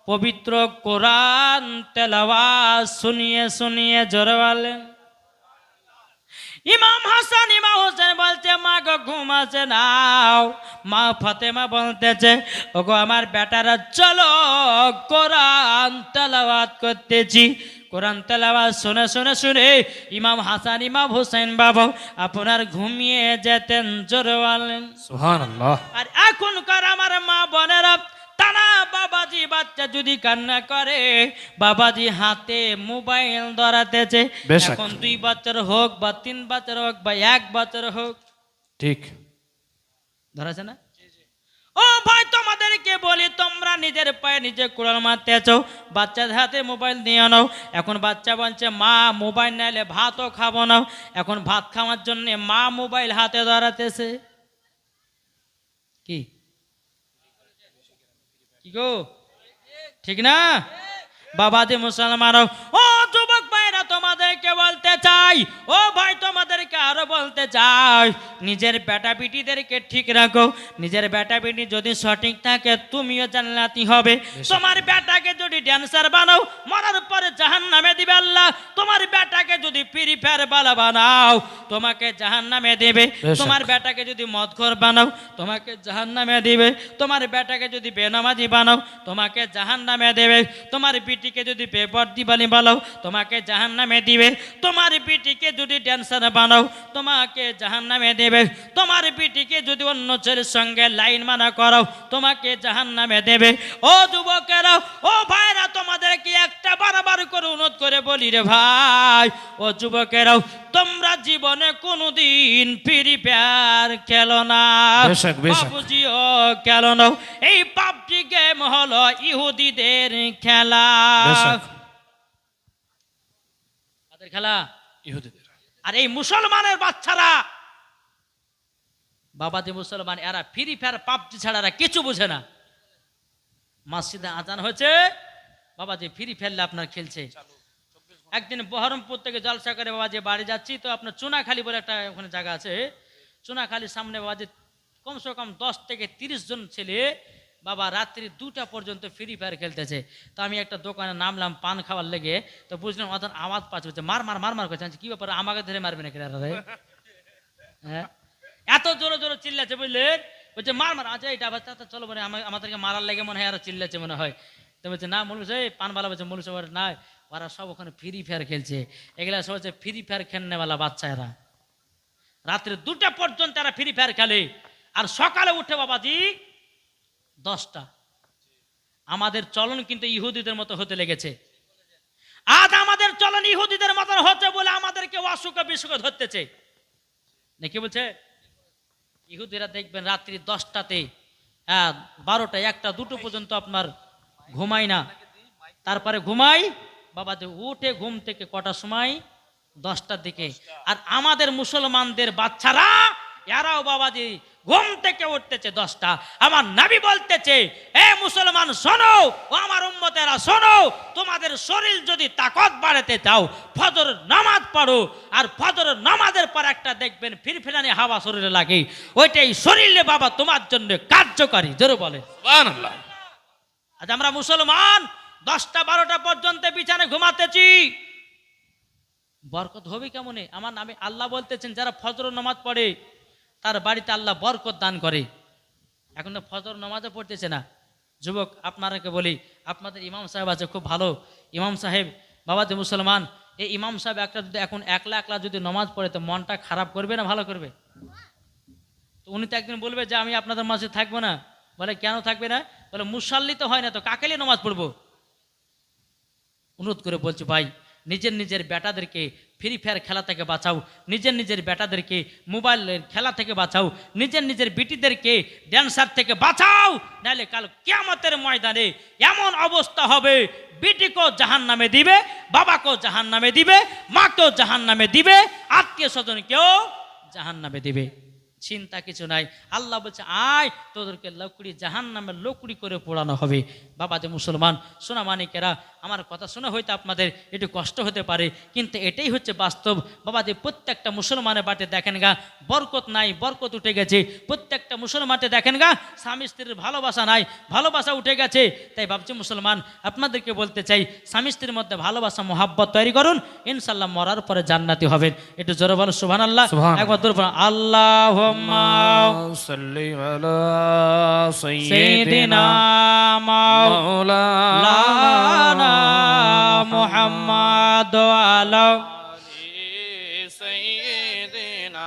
পবিত্র কোরআন তেলাওয়াত শুনিয়ে শুনিয়ে জোরে বলেন ইমাম হাসান ইমাম হোসেন বলছে মা গো ঘুম আসে নাও। মা ফাতেমা বলতেছে ওগো আমার বেটারা চলো কোরআন তেলাওয়াত করতেছি। কোরআন তেলাওয়াত শুনে শুনে শুনে ইমাম হাসান ইমাম হোসেন বাবা আপনার ঘুমিয়ে যেতেন জোরে বলেন সুবহানাল্লাহ। আর এখনকার আমার মা বোনেরা তারা বাবাজি বাচ্চা যদি কান্না করে বাবাজি হাতে মোবাইল ধরাতেছে। বেশক। এখন 2 বছর হোক বা 3 বছর হোক বা 1 বছর হোক, ঠিক। ধরাছে না? ও ভাই তোমাদেরকে বলি তোমরা নিজের পায়ে নিজে কুড়াল মারতেছো, বাচ্চাদের হাতে মোবাইল দিয়ে নাও। এখন বাচ্চা বলছে মা মোবাইল নাইলে ভাতও খাবো না। এখন ভাত খাওয়ার জন্য মা মোবাইল হাতে ধরাতেছে। কি কি গো, ঠিক না? বাবাজি মুসলমান ও যুবক ভাইরা তোমাদেরকে বলতে চাই, ও ভাই তোমাদেরকে আরো বলতে চাই, নিজের বেটা বিটিদেরকে ঠিক রাখো। নিজের বেটা বিটি যদি সঠিক থাকে তুমিও জান্নাতি হবে। তোমার বেটাকে যদি ড্যান্সার বানাও মরার পরে জাহান্নামে দিবে আল্লাহ। তোমার বেটাকে যদি ফ্রি ফায়ার বালা বানাও তোমাকে জাহান্নামে দেবে। তোমার বেটাকে যদি মদখোর বানাও তোমাকে জাহান্নামে দিবে। তোমার বেটাকে যদি বেনামাজি বানাও তোমাকে জাহান্নামে দেবে। তোমার বিটিকে যদি বেপরদি বানাও তোমাকে জাহান্নামে দিবে। তোমার বিটিকে যদি ড্যান্সার বানাও তোমাকে জাহান্নামে দেবে। তোমার বিটিকে যদি অন্য ছেলের সঙ্গে লাইন মানা করাও তোমাকে জাহান্নামে দেবে। ও যুবকেরা ও ভাইরা তোমাদেরকে একটা বারবার করে অনুরোধ করে বলি রে ভাই ও যুবকেরাও তোমরা জীবনে কোনোদিন ফ্রি ফায়ার খেলো না, বেশক, বেশক। বাবুজিও খেলো না। এই পাবজি গেম হলো ইহুদিদের খেলা। বেশক। তাদের খেলা। ইহুদিদের। আর এই মুসলমানের বাচ্চারা বাবাজি মুসলমান এরা ফ্রি ফায়ার পাবজি ছাড়া এরা কিছু বুঝে না। মসজিদে আজান হয়েছে বাবাজি ফ্রি ফায়ার আপনার খেলছে। একদিন বহরমপুর থেকে জলসা করে বাবাজি বাড়ি যাচ্ছি, তো আপনার চুনাখালী বলে একটা ওখানে জায়গা আছে, চুনাখালীর সামনে বাবাজি কমসে কম 10 থেকে 30 জন ছেলে বাবা রাত্রি 2টা পর্যন্ত ফ্রি ফায়ার খেলতেছে। তো আমি একটা দোকানে নামলাম পান খাওয়ার লেগে, তো বুঝলাম ওদের আওয়াজ পাচ্ছে মার মার মার মার করছে। কি ব্যাপার আমাকে ধরে মারবে নাকি রে? হ্যাঁ, এত জোরে জোরে চিল্লাচ্ছে বুঝলেন, বলছে মার মার। আচ্ছা এটা আচ্ছা চলো বলে আমাদেরকে মারার লেগে মনে হয় আরো চিল্লাচ্ছে মনে হয়। তো বলছে না মূল পানবালা বলছে মূল না, ওরা সব ওখানে ফ্রি ফায়ার খেলছে। এগুলা সব হচ্ছে ফ্রি ফায়ার খেলনেওয়ালা বাচ্চা। এরা রাত্রে 2টা পর্যন্ত এরা ফ্রি ফায়ার খেলে আর সকালে উঠে বাবাজি 10টা। আমাদের চলন কিন্তু ইহুদিদের মতো হতে লেগেছে। আজ আমাদের চলন ইহুদিদের মতন হচ্ছে বলে আমাদেরকে অসুখ বিসুখ ধরতেছে নাকি বলছে। ইহুদিরা দেখবেন রাত্রি 10টাতে 12টা 1টা 2টো পর্যন্ত আপনার ঘুমাই না, তারপরে ঘুমাই বাবাজি উঠে ঘুম থেকে কটার সময়? 10টার দিকে। আর আমাদের মুসলমানদের বাচ্চারা এরাও বাবাজি ঘুম থেকে উঠতেছে 10টা। আমার নবী বলতেছে এ মুসলমান শোনো, ও আমার উম্মতেরা শোনো, তোমাদের শরীর যদি তাকত বাড়াতে চাও ফজর নামাজ পড়ো। আর ফজর নামাজের পর একটা দেখবেন ফিরফিরানি হাওয়া শরীরে লাগে, ওইটাই শরীরে বাবা তোমার জন্য কার্যকারী। জোরে বলে সুবহানাল্লাহ। আজ আমরা মুসলমান 10টা 12টা পর্যন্ত বিছানে ঘুমাতেছি, বরকত হবে কেমনে? আমার নামে আল্লাহ বলতেছেন যারা ফজর নামাজ পড়ে তার বাড়িতে আল্লাহ বরকত দান করে। এখন তো ফজর নামাজও পড়তেছে না। যুবক আপনারাকে বলি, আপনাদের ইমাম সাহেব আছে খুব ভালো ইমাম সাহেব বাবাজি মুসলমান। এই ইমাম সাহেব একটা যদি এখন একলা একলা যদি নামাজ পড়ে তো মনটা খারাপ করবে না ভালো করবে? তো উনি তো একদিন বলবে যে আমি আপনাদের মাঝে থাকবো না। বলে কেন থাকবে না? বলে মুসাল্লি তো হয় না, তো কাকেলে নামাজ পড়বো? অনুরোধ করে বলছি ভাই নিজের নিজের বেটাদেরকে ফ্রি ফায়ার খেলা থেকে বাঁচাও, নিজের নিজের বেটাদেরকে মোবাইলের খেলা থেকে বাঁচাও, নিজের নিজের বিটিদেরকে ড্যান্সার থেকে বাঁচাও। নাহলে কাল কিয়ামতের ময়দানে এমন অবস্থা হবে বিটিকেও জাহান্নামে দিবে, বাবাকেও জাহান্নামে দিবে, মাকেও জাহান্নামে দিবে, আত্মীয় স্বজনকেও জাহান্নামে দিবে। চিন্তা কিছু নাই। আল্লাহ বলছে আয় তোদেরকে লকড়ি জাহান্নামের লকড়ি করে পোড়ানো হবে। বাবা যে মুসলমান সোনা মানিকেরা, আমার কথা শুনে হয়তো আপনাদের একটু কষ্ট হতে পারে, কিন্তু এটাই হচ্ছে বাস্তব। বাবা যে প্রত্যেকটা মুসলমানের বাটে দেখেন গা বরকত নাই, বরকত উঠে গেছে। প্রত্যেকটা মুসলমানকে দেখেন গা স্বামী স্ত্রীর ভালোবাসা নাই, ভালোবাসা উঠে গেছে। তাই ভাবছি মুসলমান আপনাদেরকে বলতে চাই, স্বামী স্ত্রীর মধ্যে ভালোবাসা মহাব্বত তৈরি করুন, ইনশাল্লাহ মরার পরে জান্নাতি হবেন। একটু জোরে বলো সুবহানাল্লাহ। সুবহানাল্লাহ। একবার দূর বলো আল্লাহুম্মা সাল্লি আলা সাইয়্যিদিনা মাওলানা মুহাম্মাদ আলা সাইয়্যিদিনা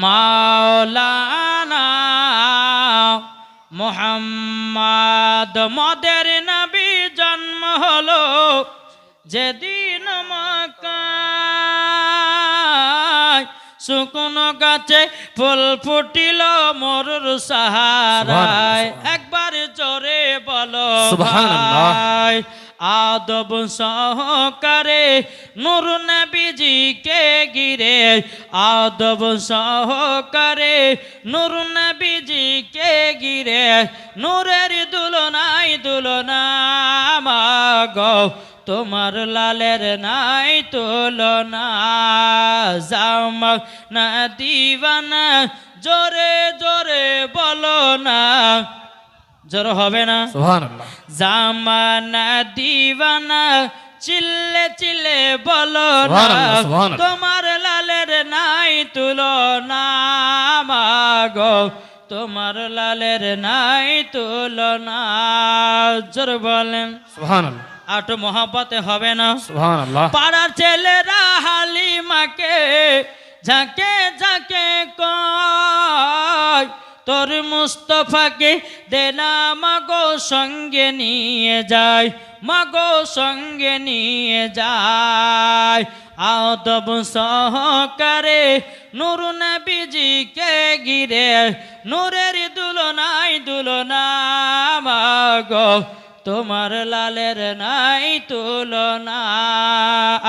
মাওলানা মুহাম্মাদ। মদের নবী জন্ম হলো যেদিন মক্কায়, শুকনো গাছে ফুল ফুটিল মরুর সাহারায়। একবার জোরে বলো সুবহানাল্লাহ। ভাই। আদব সহকারে নূর নবীজিকে ঘিরে, আদব সহকারে নূর নবীজিকে ঘিরে, নূরের দুলনায় দুলনা মাগো, তোমার লালের নাই তুলনা। জামাক না দিওয়ানা, জোরে জোরে বলো না, জোর হবে না। সুবহানাল্লাহ। জামানা দিওয়ানা, চিল্লে চিল্লে বলো না, সুবহানাল্লাহ, সুবহানাল্লাহ। তোমার লালের নাই তুলনা মাগো, তোমার লালের নাই তুলনা। জোর বলেন সুবহানাল্লাহ। আটো মহব্বতে হবে না। সুবহানাল্লাহ। পাড়ার ছেলেরা হালিমাকে ঝাঁকে ঝাঁকে কয়, তোর মুস্তফাকে দেনা মাগো সঙ্গে নিয়ে যায়, মাগো সঙ্গে নিয়ে যায়। আদব সহকারে নূর নবীজিকে ঘিরে, নূরের দুলনায় দুলনা মাগো, তোমার লালের নাই তুলনা।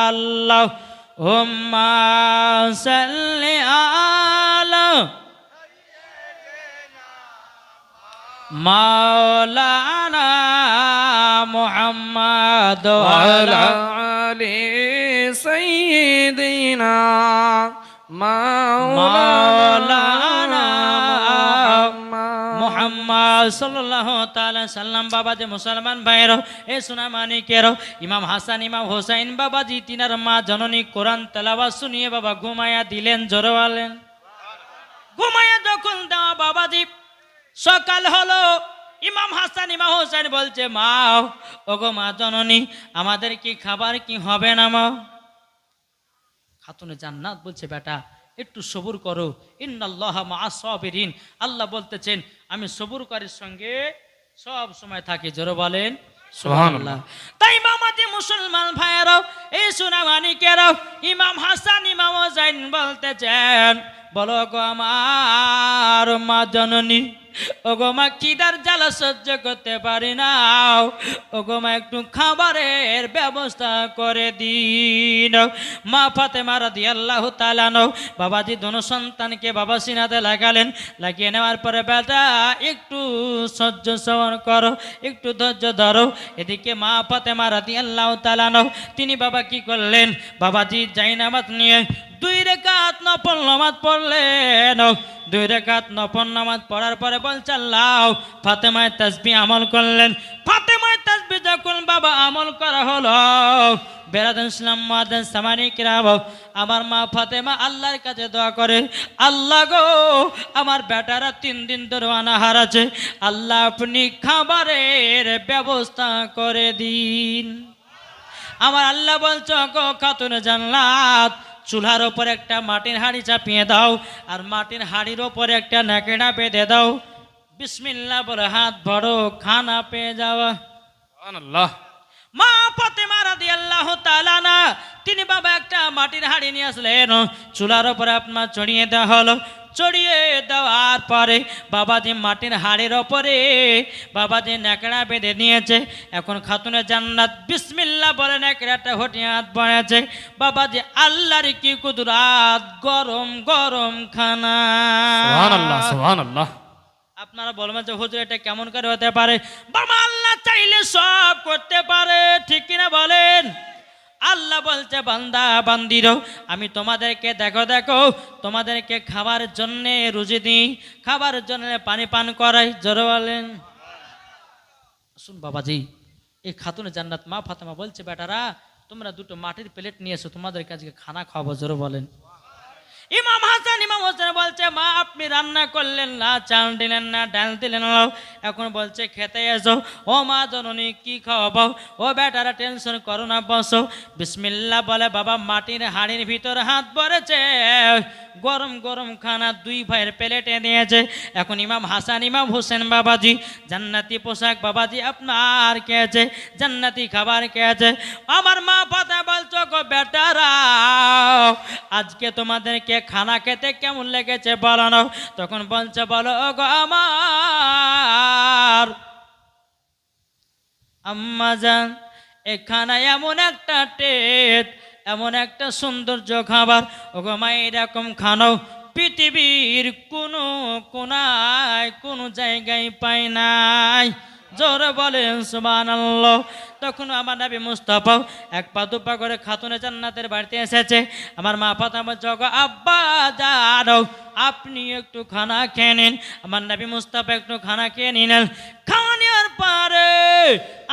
আল্লাহ হুম্মা সাল্লি আলা মাওলানা মুহাম্মাদ ওয়ালা আলি সাইয়্যিদিনা মাওলানা মুহাম্মদ সাল্লাল্লাহু তাআলা সাল্লাম। বাবা যে মুসলমান ভাইয়েরও, এ সোনা মানিকেরও, ইমাম হাসান ইমাম হোসাইন বাবাজি তিনার মা জননী কোরআন তেলাওয়াত শুনিয়ে বাবা ঘুমায়া দিলেন। জোরে বলেন। ঘুমায়া যখন দেওয়া বাবাজি সকাল হলো, ইমাম হাসান ইমাম হোসেন বলছে মা, ওগো মা জননী, আমাদের কি খাবার কি হবে না মা? খাতুনে জান্নাত বলছে বেটা একটু সবুর করো, ইন্নাল্লাহা মা'আস সাবিরিন। আল্লাহ বলতেছেন আমি সবুরকারীর সঙ্গে সব সময় থাকি। জোরে বলেন সুবহানাল্লাহ। তাই মামাতি মুসলমান ভাইয়েরাও, এই সোনা মানিকেরাও, ইমাম হাসান ইমাম হোসেন বলতেছেন, বলো গো আমার মা জননী, ওগো মা খিদার জ্বালা সহ্য করতে পারি না, ওগো মা একটু খাবারের ব্যবস্থা করে দিন। মা ফাতেমা রাদিয়াল্লাহু তাআলা আনহা বাবাজি দোনো সন্তানকে বাবা সিনাতে লাগালেন। লাগিয়ে নেওয়ার পরে বেটা একটু সহ্য সহন করো, একটু ধৈর্য ধরো। এদিকে মা ফাতেমা রাদিয়াল্লাহু তাআলা আনহা তিনি বাবা কি করলেন, বাবাজি জায়নামাজ নিয়ে 2 রাকাত নফল নামাজ পড়লেন। 2 রাকাত নফল নামাজ পড়ার পরে বলছে আল্লাহ, ফাতেমায় তাসবিহ আমল করলেন। ফাতেমায় তাসবিহ যখন বাবা আমল করা হলো, বেরাদান ইসলাম মুআদ্দিন সামানি কিরাম, আমার মা ফাতেমা আল্লাহর কাছে দোয়া করে, আল্লাহ গো আমার বেটারা 3 দিন ধরে অনাহার আছে, আল্লাহ আপনি খাবারের ব্যবস্থা করে দিন। আমার আল্লাহ বলছো গো খাতুনে জান্নাত, চুলার ওপর একটা মাটির হাঁড়ি চাপিয়ে দাও, আর মাটির হাঁড়ির ওপরে একটা নেকেড়া বেঁধে দাও, বিসমিল্লাহ বলে হাত ভরো, খানা পেয়ে যাওয়া। সুবহানাল্লাহ। মা ফাতেমা রাদিয়াল্লাহু তাআলা আনহা তিনি বাবা একটা মাটির হাঁড়ি নিয়ে আসলেন, চুলার ওপরে আপনার চড়িয়ে দেওয়া হলো। চড়িয়ে দেওয়ার পরে বাবাজি মাটির হাড়ের ওপরে বাবাজি ন্যাকড়া বেঁধে নিয়েছে। এখন খাতুনে জান্নাত বিসমিল্লাহ বলে ন্যাকড়াটা হটিয়ে হাত বাড়াচ্ছে। বাবাজি আল্লাহর কি কুদরাত, গরম গরম খানা। সুবহানাল্লাহ সুবহানাল্লাহ। আপনারা বলবেন যে হুজুর এটা কেমন করে হতে পারে? বাবা আল্লাহ চাইলে সব করতে পারে, ঠিক কিনা বলেন? আল্লাহ বলছে বান্দা বান্দিরও আমি তোমাদেরকে দেখো তোমাদেরকে খাবার জন্য রুজি দিই, খাবার জন্য পানি পান করাই। জোরে বলেন। শুন বাবাজি, এই খাতুনে জান্নাত মা ফাতেমা বলছে বেটারা তোমরা দুটো মাটির প্লেট নিয়ে এসো, তোমাদের কাছে খানা খাওয়াবো। জোরে বলেন। ইমাম হাসান ইমাম হোসেন বলছে মা আপনি রান্না করলেন না, চাল দিলেন না, ডাল দিলেন না, এখন বলছে খেতে এসো। ও মা জননী কি খাওয়াবো? ও বেটারা টেনশন করো না, বসো। বিসমিল্লাহ বলে বাবা মাটির হাড়ির ভিতর হাত ভরেছে, গরম গরম খানা দুই ভাইয়ের প্লেটে দিয়েছে। এখন ইমাম হাসান ইমাম হোসেন বাবাজি জান্নাতি পোশাক বাবাজি আপনার খেয়েছে, জান্নাতি খাবার খেয়েছে। আমার মা পাতা বলছো গো বেটারা আজকে তোমাদেরকে খানা খেতে কেমন লেগেছে বলো না। তখন বলছে বলো গো আমার আম্মা জান, এ খানা এমন একটা টেস্ট, এমন একটা সৌন্দর্য খাবার, ওগো মা এরকম খানাও পৃথিবীর কোনো কোনায় কোনো জায়গায় পাই নাই। জোরে বলেন সুবহানাল্লাহ। তখন আমার নবী মুস্তাফা এক পা দুপা করে খাতুনে জান্নাতের বাড়িতে এসেছে। আমার মা ফাতেমা বলছে আব্বা জানো আপনি একটু খানা খেয়ে নিন। আমার নবী মুস্তাফা একটু খানা খেয়ে নিলেন। খাওয়া নেওয়ার পরে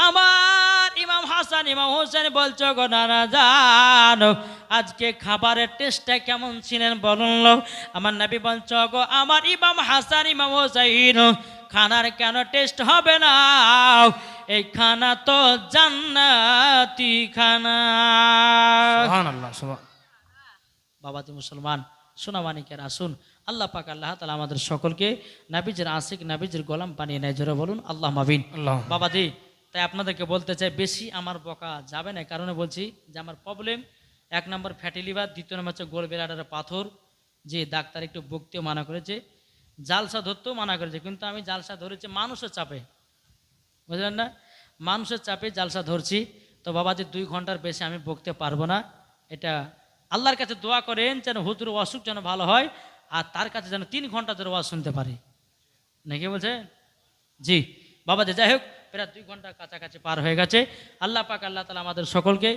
আমার ইমাম হাসান ইমাম হোসেন বলছো গো নানা জানো আজকে খাবারের টেস্টটা কেমন ছিলেন বলুন। আমার নবী বলছো গো আমার ইমাম হাসান ইমাম হোসেন খানার কেন টেস্ট হবে না, এই খানা তো জান্নাতি খানা। সুবহানাল্লাহ সুবহান। বাবাজি মুসলমান সোনামানিকের আসুন, আল্লাহ পাক আল্লাহ তাআলা আমাদের সকলকে নাবিজের আশিক নাবিজের গোলাম বানিয়ে নেয়। জোরে বলুন আল্লাহ মাবিন। আল্লাহ। বাবাজি তাই আপনাদেরকে বলতে চাই বেশি আমার বকা যাবে না, কারণে বলছি যে আমার প্রবলেম 1 নম্বর ফ্যাটি লিভার, 2 নম্বর হচ্ছে গোল ব্লাডারের পাথর, যে ডাক্তার একটু বকতেও মানা করেছে, জালসা ধরতেও মানা করেছে, কিন্তু আমি জালসা ধরেছি মানুষের চাপে, বুঝলেন না, মানুষের চাপে জালসা ধরছি। তো বাবাজি 2 ঘন্টার বেশি আমি বকতে পারবো না। এটা আল্লাহর কাছে দোয়া করেন যেন হুজুর অসুখ যেন ভালো হয়, আর তার কাছে যেন 3 ঘন্টা ধরে ওয়াজ শুনতে পারি, নাকি বলছে? জি বাবাজি, যাই হোক প্রায় 2 ঘন্টা কাছাকাছি পার হয়ে গেছে। আল্লাহ পাক আল্লাহ তাআলা আমাদের সকলকে